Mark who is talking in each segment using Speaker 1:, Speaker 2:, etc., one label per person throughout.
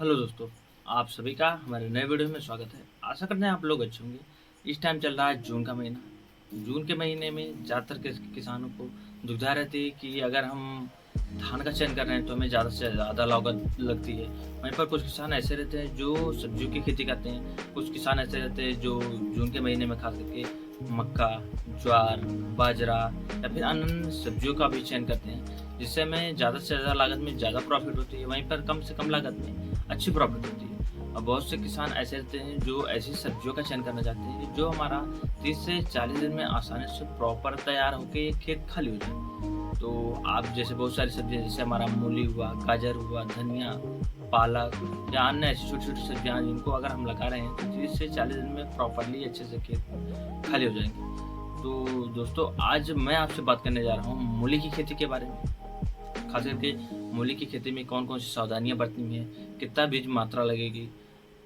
Speaker 1: Hello दोस्तों, आप सभी का हमारे नए वीडियो में स्वागत है। आशा करते हैं आप लोग अच्छे होंगे। इस टाइम चल रहा है जून का महीना। जून के महीने में ज़्यादातर किसानों को दुविधा रहती है कि अगर हम धान का चयन कर रहे हैं तो हमें ज़्यादा से ज़्यादा लागत लगती है। वहीं पर कुछ किसान ऐसे रहते हैं जो सब्जियों की खेती करते हैं। कुछ किसान ऐसे रहते हैं जो जून के महीने में खास करके मक्का, ज्वार, बाजरा या फिर अन्य सब्जियों का भी चयन करते हैं, जिससे हमें ज़्यादा से ज़्यादा लागत में ज़्यादा प्रॉफ़िट होती है, वहीं पर कम से कम लागत में अच्छी प्रॉफ़िट होती है। और बहुत से किसान ऐसे रहते हैं जो ऐसी सब्जियों का चयन करना चाहते हैं जो हमारा 30 से 40 दिन में आसानी से प्रॉपर तैयार होके ये खेत खाली हो जाए। तो आप जैसे बहुत सारी सब्जियाँ जैसे हमारा मूली हुआ, गाजर हुआ, धनिया, पालक या अन्य ऐसी छोटी-छोटी सब्जियाँ जिनको अगर हम लगा रहे हैं तो 30 से 40 दिन में प्रॉपरली अच्छे से खेत खाली हो जाएँगे। तो दोस्तों आज मैं आपसे बात करने जा रहा हूँ मूली की खेती के बारे में। खास करके मूली की खेती में कौन-कौन सी सावधानियाँ बरतनी है, कितना बीज मात्रा लगेगी,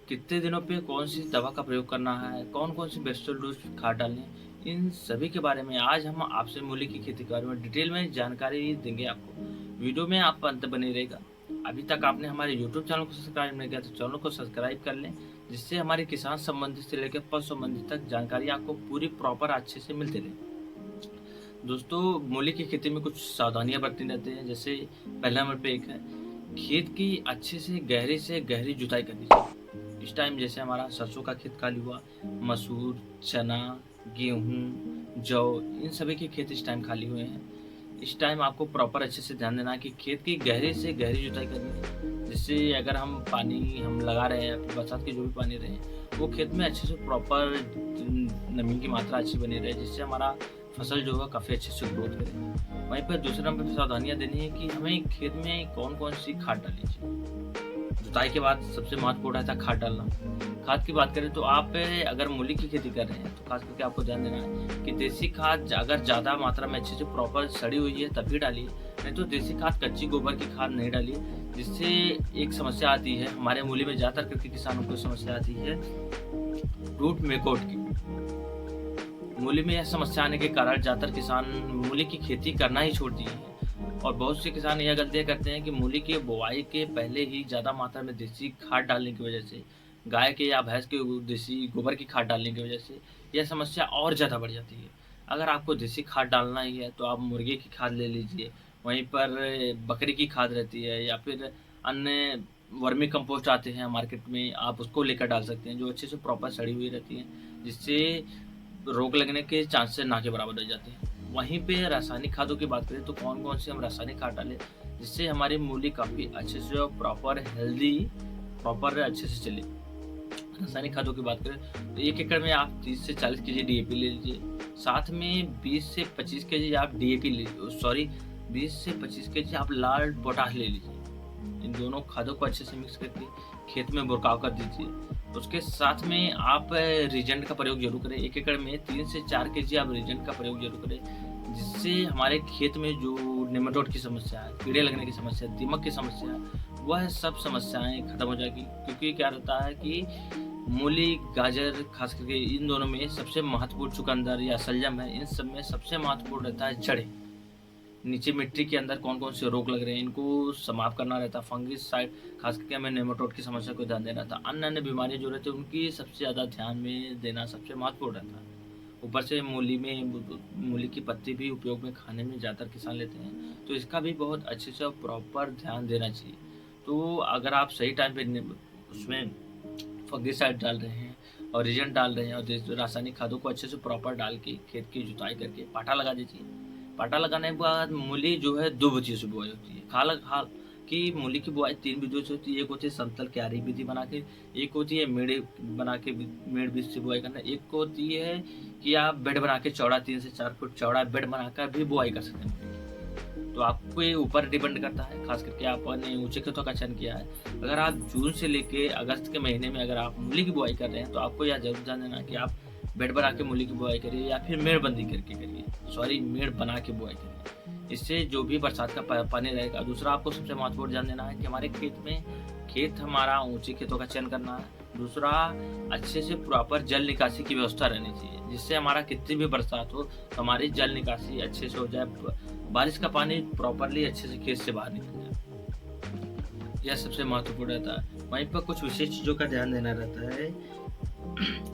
Speaker 1: कितने दिनों पे कौन-सी दवा का प्रयोग करना है, कौन-कौन सी बेस्टल डोज़ खाद डालनी है, इन सभी के बारे में आज हम आपसे मूली की खेती के बारे में डिटेल में जानकारी देंगे आपको। वीडियो में आप अंत बने रहेगा। अभी तक आपने हमारे यूट्यूब चैनल को सब्सक्राइब नहीं किया तो चैनल को सब्सक्राइब कर लें, जिससे हमारे किसान संबंधित से लेकर पशु संबंधित तक जानकारी आपको पूरी प्रॉपर अच्छे से मिलती रहे। दोस्तों मूली की खेती में कुछ सावधानियां बरतनी रहती हैं। जैसे पहला नंबर पे एक है, खेत की अच्छे से गहरी जुताई करनी चाहिए। इस टाइम जैसे हमारा सरसों का खेत खाली हुआ, मसूर, चना, गेहूं, जौ, इन सभी के खेत इस टाइम खाली हुए हैं। इस टाइम आपको प्रॉपर अच्छे से ध्यान देना है कि खेत की गहरे से गहरी जुताई करनी है, जिससे अगर हम पानी हम लगा रहे हैं या फिर बरसात के जो भी पानी रहे वो खेत में अच्छे से प्रॉपर नमी की मात्रा अच्छी बनी रहे, जिससे हमारा फसल जो है काफ़ी अच्छे से ग्रोथ करे। वहीं पर दूसरे नंबर पे सावधानियाँ देनी है कि हमें खेत में कौन-कौन सी खाद डालनी चाहिए। जुताई के बाद सबसे महत्वपूर्ण रहता है खाद डालना। खाद की बात करें तो आप अगर मूली की खेती कर रहे हैं तो खास करके आपको ध्यान देना है कि देसी खाद अगर ज़्यादा मात्रा में अच्छे से प्रॉपर सड़ी हुई है तभी डालिए, नहीं तो देसी खाद कच्ची गोबर की खाद नहीं डालिए। जिससे एक समस्या आती है, हमारे मूली में ज़्यादातर करके किसानों को समस्या आती है रूट मेकोट की। मूली में यह समस्या आने के कारण ज़्यादातर किसान मूली की खेती करना ही छोड़ दिए हैं, और बहुत से किसान यह गलतियाँ करते हैं कि मूली की बुआई के पहले ही ज़्यादा मात्रा में देसी खाद डालने की वजह से, गाय के या भैंस के देसी गोबर की खाद डालने की वजह से यह समस्या और ज़्यादा बढ़ जाती है। अगर आपको देसी खाद डालना ही है तो आप मुर्गे की खाद ले लीजिए, वहीं पर बकरी की खाद रहती है या फिर अन्य वर्मी कंपोस्ट आते हैं मार्केट में, आप उसको लेकर डाल सकते हैं जो अच्छे से प्रॉपर सड़ी हुई रहती हैं, जिससे रोग लगने के चांसेस ना के बराबर हो जाते हैं। वहीं पे रासायनिक खादों की बात करें तो कौन-कौन से हम रासायनिक खाद डालें, जिससे हमारी मूली काफ़ी अच्छे से और प्रॉपर हेल्दी प्रॉपर अच्छे से चले। रासायनिक खादों की बात करें तो 1 एकड़ में आप 30 से 40 केजी डीएपी ले लीजिए। साथ में 20 से 25 केजी आप डीएपी ले सॉरी 20 से 25 केजी आप लाल पोटाश ले लीजिए। इन दोनों खादों को अच्छे से मिक्स करके खेत में बुरकाव कर दीजिए। उसके साथ में आप रीजेंट का प्रयोग ज़रूर करें। 1 एकड़ में 3 से 4 केजी आप रीजेंट का प्रयोग ज़रूर करें, जिससे हमारे खेत में जो नेमाटोड की समस्या है, कीड़े लगने की समस्या है, दीमक की समस्या है, वह सब समस्याएँ खत्म हो जाएगी। क्योंकि क्या रहता है कि मूली, गाजर ख़ास करके इन दोनों में सबसे महत्वपूर्ण चुकंदर या शलजम है, इन सब में सबसे महत्वपूर्ण रहता है जड़ें। नीचे मिट्टी के अंदर कौन-कौन से रोग लग रहे हैं, इनको समाप्त करना रहता है। फंगिसाइड खास करके हमें नेमाटोड की समस्या को ध्यान देना रहता है। अन्य-अन्य बीमारियाँ जो रहती हैं, उनकी सबसे ज़्यादा ध्यान में देना सबसे महत्वपूर्ण रहता है। ऊपर से मूली में मूली की पत्ती भी उपयोग में खाने में ज़्यादातर किसान लेते हैं, तो इसका भी बहुत अच्छे से और प्रॉपर ध्यान देना चाहिए। तो अगर आप सही टाइम पे उसमें फंगिसाइड डाल रहे हैं और रीजेंट डाल रहे हैं और रासायनिक खादों को अच्छे से प्रॉपर डाल के खेत की जुताई करके पाटा लगा दीजिए। पाटा लगाने के बाद मूली जो है 2 विधियों से बुआई होती है। हाल कि मूली की बुआई 3 विधियों से होती है। एक होती है समतल क्यारी विधि बना के, एक होती है मेड़ बना के मेड़ बीज से बुआई करना, एक होती है कि आप बेड बना के चौड़ा 3 से 4 फुट चौड़ा बेड बनाकर भी बुआई कर सकते हैं। तो आपके ऊपर डिपेंड करता है, खास करके आपने ऊँचे खेतों का चयन किया है। अगर आप जून से लेके अगस्त के महीने में अगर आप मूली की बुआई कर रहे हैं, तो आपको यह ज़रूर ध्यान देना कि आप बेड बना के मूली की बुआई करिए या फिर मेड़बंदी करके करिए, सॉरी मेड़ बना के बुआई करिए। इससे जो भी बरसात का पानी रहेगा। दूसरा आपको सबसे महत्वपूर्ण ध्यान देना है कि हमारे खेत हमारा ऊँचे खेतों का चयन करना है। दूसरा अच्छे से प्रॉपर जल निकासी की व्यवस्था रहनी चाहिए, जिससे हमारा कितनी भी बरसात हो तो हमारी जल निकासी अच्छे से हो जाए, बारिश का पानी प्रॉपरली अच्छे से खेत से बाहर निकल जाए। यह सबसे महत्वपूर्ण रहता है। वहीं पर कुछ विशेष चीज़ों का ध्यान देना रहता है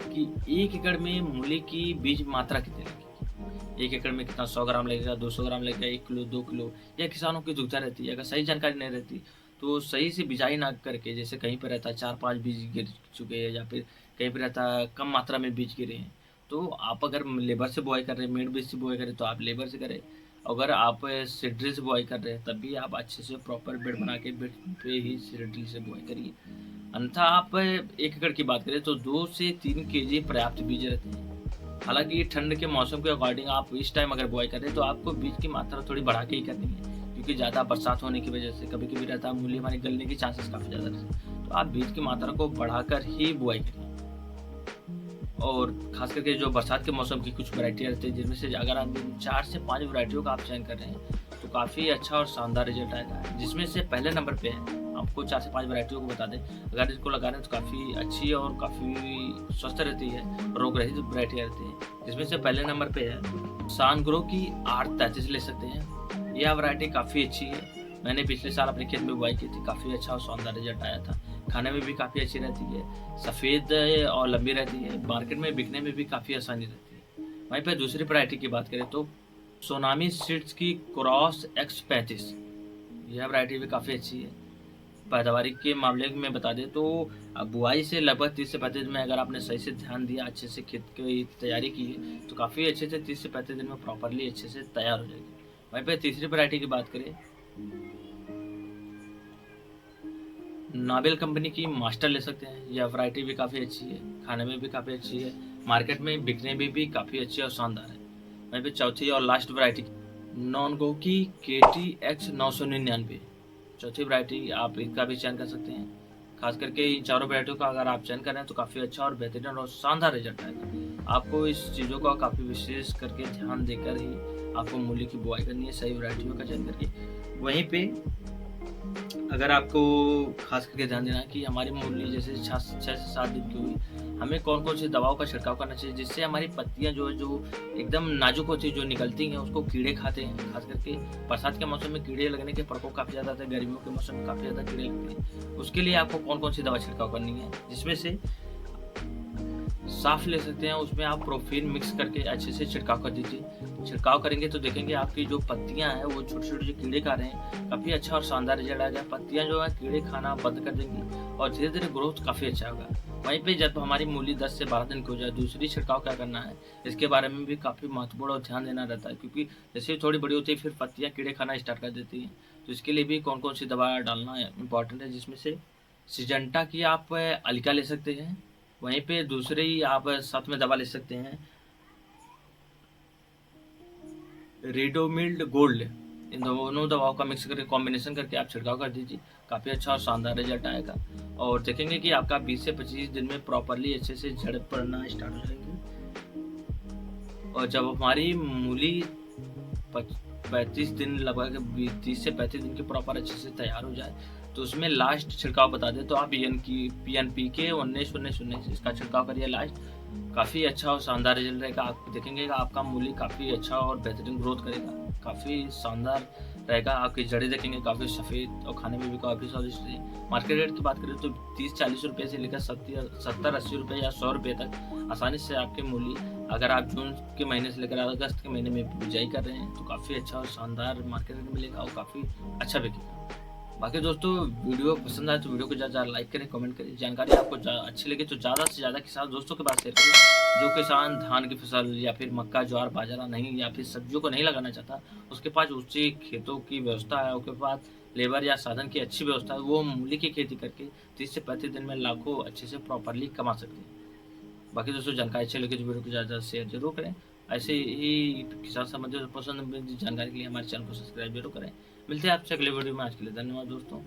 Speaker 1: कि 1 एकड़ में मूली की बीज मात्रा कितनी लगेगी। 1 एकड़ में कितना 100 ग्राम लगेगा, 200 ग्राम लगेगा, 1 किलो, 2 किलो, यह किसानों की दुविधा रहती है। अगर सही जानकारी नहीं रहती, तो सही से बिजाई ना करके, जैसे कहीं पे रहता है 4-5 बीज गिर चुके हैं या फिर कहीं पे रहता है कम मात्रा में बीज गिरे हैं, तो आप अगर लेबर से बुआई कर रहे हैं, मेड बीज से बुआई कर रहे हैं, तो आप लेबर से करें। अगर आप सीड से बुआई कर रहे हैं, तब भी आप अच्छे से प्रॉपर बेड बना के बेड पे ही सीड से बुआई करिए। अन्यथा आप 1 एकड़ की बात करें तो 2 से 3 केजी पर्याप्त बीज रहते हैं। हालाँकि ठंड के मौसम के अकॉर्डिंग आप इस टाइम अगर बुआई कर रहे हैं, तो आपको बीज की मात्रा थोड़ी बढ़ा के ही करनी है, क्योंकि ज़्यादा बरसात होने की वजह से कभी-कभी रहता है मूली हमारी गलने की चांसेस काफ़ी ज़्यादा रहते हैं। तो आप बीज की मात्रा को बढ़ाकर ही बुआई करिए। और ख़ास करके जो बरसात के मौसम की कुछ वैरायटियाँ रहती हैं, जिनमें से अगर आप 4 से 5 वैरायटियों का आप चयन कर रहे हैं, तो काफ़ी अच्छा और शानदार रिज़ल्ट आएगा। जिसमें से पहले नंबर पे है, आपको 4 से 5 वैरायटियों को बता दें, अगर इसको लगा रहे हैं तो काफ़ी अच्छी और काफ़ी स्वस्थ रहती है, रोग रहित वैरायटियाँ रहती हैं। जिसमें से पहले नंबर पे है सानग्रो की 833 ले सकते हैं। यह वैरायटी काफ़ी अच्छी है। मैंने पिछले साल अपने खेत में बुआई की थी, काफ़ी अच्छा और शानदार रिज़ल्ट आया था। खाने में भी काफ़ी अच्छी रहती है, सफ़ेद और लंबी रहती है, मार्केट में बिकने में भी काफ़ी आसानी रहती है। वहीं पे दूसरी वैरायटी की बात करें तो सोनामी सीड्स की क्रॉस X35, यह वैरायटी भी काफ़ी अच्छी है। पैदावारी के मामले में बता दें तो बुआई से लगभग 30 से 35 दिन में अगर आपने सही से ध्यान दिया, अच्छे से खेत की तैयारी की है, तो काफ़ी अच्छे से 30 से 35 दिन में प्रॉपरली अच्छे से तैयार हो जाएगी। वहीं पे तीसरी वैरायटी की बात करें, नाबेल कंपनी की मास्टर ले सकते हैं। यह वैरायटी भी काफ़ी अच्छी है, खाने में भी काफ़ी अच्छी है, मार्केट में बिकने में भी काफ़ी अच्छी और शानदार है। वहीं पे चौथी और लास्ट वैरायटी नॉनगो की KTX 999, चौथी वैरायटी आप इसका भी चयन कर सकते हैं। खास करके इन चारों वैरायटियों का अगर आप चयन करें तो काफ़ी अच्छा और बेहतरीन और शानदार रिजल्ट आएगा। आपको इस चीज़ों का काफ़ी विशेष करके ध्यान देकर ही आपको मूली की बुआई करनी है, सही वैरायटियों का चयन करके। वहीं पे अगर आपको खास करके ध्यान देना है कि हमारी मूली जैसे 6 से 7 दिन की हुई, हमें कौन-कौन सी दवाओं का छिड़काव करना चाहिए, जिससे हमारी पत्तियाँ जो है, जो एकदम नाजुक होती है, जो निकलती हैं, उसको कीड़े खाते हैं। खास करके बरसात के मौसम में कीड़े लगने के प्रकोप काफ़ी ज़्यादा होता है, गर्मियों के मौसम में काफ़ी ज़्यादा कीड़े लगते हैं। उसके लिए आपको कौन-कौन सी दवा छिड़काव करनी है, जिसमें से साफ़ ले सकते हैं, उसमें आप प्रोफीन मिक्स करके अच्छे से छिड़काव कर दीजिए। छिड़काव करेंगे तो देखेंगे आपकी जो पत्तियाँ हैं, वो छोटे-छोटे जो कीड़े खा रहे हैं, काफ़ी अच्छा और शानदार रिज़ल्ट आएगा। पत्तियाँ जो है कीड़े खाना बंद कर देंगी और धीरे-धीरे ग्रोथ काफ़ी अच्छा होगा। वहीं पे जब हमारी मूली 10 से 12 दिन की हो जाए, दूसरी छिड़काव क्या करना है, इसके बारे में भी काफ़ी महत्वपूर्ण और ध्यान देना रहता है, क्योंकि जैसे ही थोड़ी बड़ी होती है, फिर पत्तियाँ कीड़े खाना स्टार्ट कर देती हैं। तो इसके लिए भी कौन-कौन सी दवा डालना इम्पोर्टेंट है, जिसमें से सिजेंटा की आप अल्का ले सकते हैं। वहीं पे दूसरी आप साथ में दवा ले सकते हैं रिडोमिल्ड गोल्ड। इन दोनों दवाओं का मिक्स करके कॉम्बिनेशन करके आप छिड़काव कर दीजिए, काफ़ी अच्छा और शानदार रिजल्ट आएगा और देखेंगे कि आपका 20 से 25 दिन में प्रॉपरली अच्छे से जड़ पड़ना स्टार्ट हो जाएंगी। और जब हमारी मूली 35 दिन लगभग 30 से 35 दिन के प्रॉपर अच्छे से तैयार हो जाए, तो उसमें लास्ट छिड़काव बता दें तो आप PNPK 19-19-19 इसका छिड़काव करिए लास्ट। काफ़ी अच्छा और शानदार रिजल्ट रहेगा। आप देखेंगे कि आपका मूली काफ़ी अच्छा और बेहतरीन ग्रोथ करेगा, काफ़ी शानदार रहेगा। आपकी जड़ें देखेंगे काफ़ी सफ़ेद और खाने में भी काफ़ी स्वादिष्ट है। मार्केट रेट की बात करें तो 30-40 रुपये से लेकर 70-80 रुपये या 100 रुपये तक आसानी से आपकी मूली, अगर आप जून के महीने से लेकर अगस्त के महीने में बिजाई कर रहे हैं, तो काफ़ी अच्छा और शानदार मार्केट रेट मिलेगा और काफ़ी अच्छा बिकेगा। बाकी दोस्तों, वीडियो पसंद आए तो वीडियो को ज़्यादा लाइक करें, कमेंट करें। जानकारी आपको अच्छी लगे तो ज़्यादा से ज़्यादा किसान दोस्तों के पास शेयर करें। जो किसान धान की फसल या फिर मक्का, ज्वार, बाजरा नहीं या फिर सब्जियों को नहीं लगाना चाहता, उसके पास ऊँची खेतों की व्यवस्था है, उसके पास लेबर या साधन की अच्छी व्यवस्था है, वो मूली की खेती करके 30 से 35 दिन में लाखों अच्छे से प्रॉपरली कमा सकते हैं। बाकी दोस्तों, जानकारी अच्छी लगी तो वीडियो को ज़्यादा शेयर जरूर करें। ऐसे ही किसान संबंधित पसंद जानकारी के लिए हमारे चैनल को सब्सक्राइब जरूर करें। मिलते हैं आपसे अगले वीडियो में। आज के लिए धन्यवाद दोस्तों।